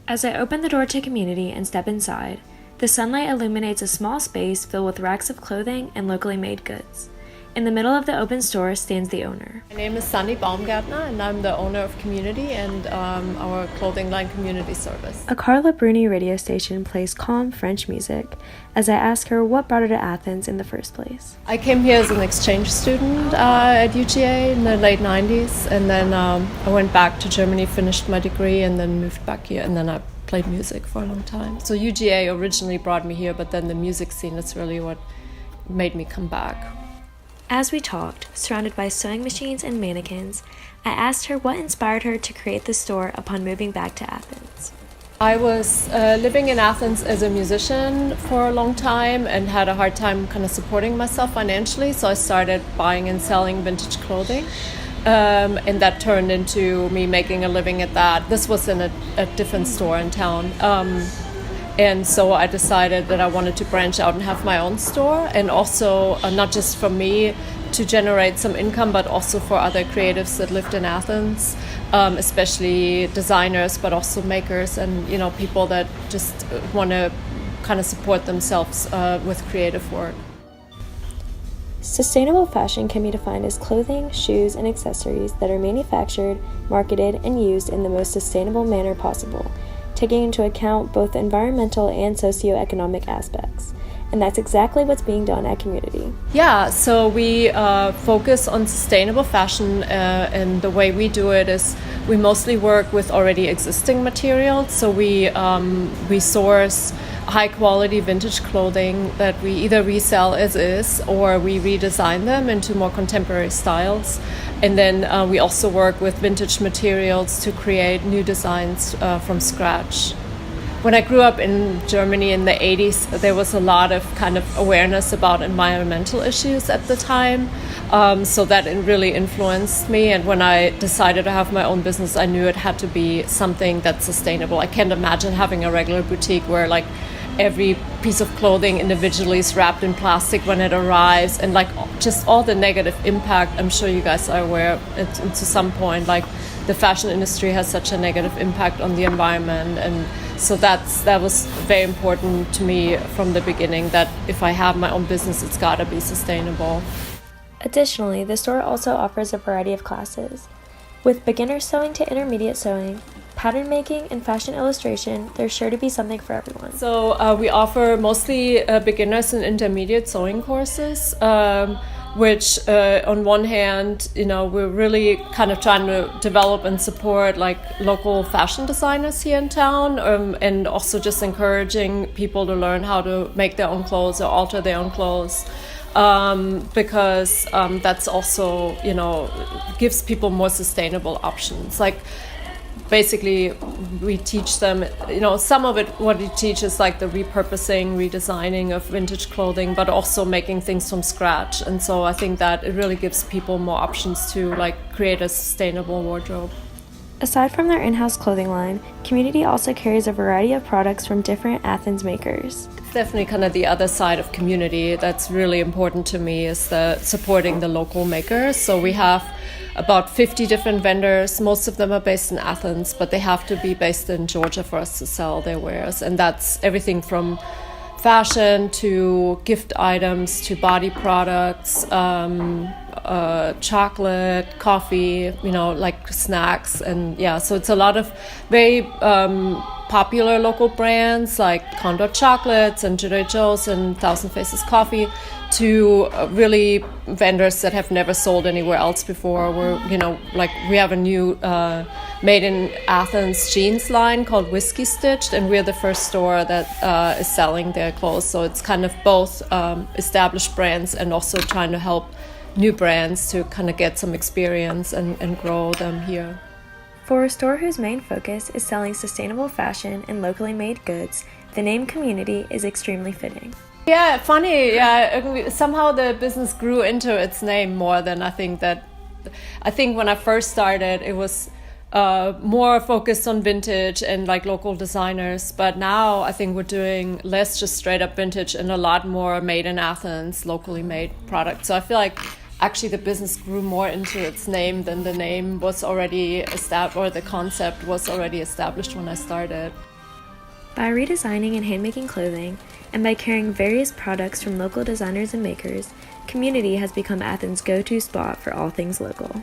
As I open the door to community and step inside, the sunlight illuminates a small space filled with racks of clothing and locally made goods. In the middle of the open store stands the owner. My name is Sandy Baumgärtner, and I'm the owner of Community and our clothing line Community Service. A Carla Bruni radio station plays calm French music as I ask her what brought her to Athens in the first place. I came here as an exchange student at UGA in the late 90s, and then I went back to Germany, finished my degree, and then moved back here, and then I played music for a long time. So UGA originally brought me here, but then the music scene is really what made me come back. As we talked, surrounded by sewing machines and mannequins, I asked her what inspired her to create the store upon moving back to Athens. I was living in Athens as a musician for a long time and had a hard time kind of supporting myself financially, so I started buying and selling vintage clothing. And that turned into me making a living at that. This was in a different store in town. And so I decided that I wanted to branch out and have my own store, and also not just for me to generate some income, but also for other creatives that lived in Athens, especially designers, but also makers and people that just want to kind of support themselves with creative work. Sustainable fashion can be defined as clothing, shoes, and accessories that are manufactured, marketed, and used in the most sustainable manner possible, taking into account both environmental and socioeconomic aspects. And that's exactly what's being done at Community. Yeah, so we focus on sustainable fashion, and the way we do it is we mostly work with already existing materials. So we source high quality vintage clothing that we either resell as is or we redesign them into more contemporary styles. And then we also work with vintage materials to create new designs from scratch. When I grew up in Germany in the 80s, there was a lot of kind of awareness about environmental issues at the time. So that it really influenced me. And when I decided to have my own business, I knew it had to be something that's sustainable. I can't imagine having a regular boutique where like every piece of clothing individually is wrapped in plastic when it arrives, and like just all the negative impact. I'm sure you guys are aware to some point, like the fashion industry has such a negative impact on the environment. And so that was very important to me from the beginning, that if I have my own business, it's got to be sustainable. Additionally, the store also offers a variety of classes. With beginner sewing to intermediate sewing, pattern making, and fashion illustration, there's sure to be something for everyone. So we offer mostly beginners and intermediate sewing courses, which on one hand, we're really kind of trying to develop and support like local fashion designers here in town, and also just encouraging people to learn how to make their own clothes or alter their own clothes. Because that's also, gives people more sustainable options. Like, basically, we teach them, some of it, what we teach is like the repurposing, redesigning of vintage clothing, but also making things from scratch. And so I think that it really gives people more options to like create a sustainable wardrobe. Aside from their in-house clothing line, Community also carries a variety of products from different Athens makers. Definitely kind of the other side of Community that's really important to me is the supporting the local makers. So we have about 50 different vendors. Most of them are based in Athens, but they have to be based in Georgia for us to sell their wares. And that's everything from fashion to gift items to body products, chocolate, coffee, like snacks. And yeah, so it's a lot of very popular local brands like Condor Chocolates and Trader Joe's and Thousand Faces Coffee, to really vendors that have never sold anywhere else before. We have a new made in Athens jeans line called Whiskey Stitched, and we're the first store that is selling their clothes. So it's kind of both established brands and also trying to help new brands to kind of get some experience and grow them here. For a store whose main focus is selling sustainable fashion and locally made goods, the name Community is extremely fitting. Yeah, funny. Yeah, somehow the business grew into its name more than I think when I first started, it was more focused on vintage and like local designers. But now I think we're doing less just straight up vintage and a lot more made in Athens, locally made products. So I feel like actually the business grew more into its name than the name was already established, or the concept was already established when I started. By redesigning and handmaking clothing, and by carrying various products from local designers and makers, Community has become Athens' go-to spot for all things local.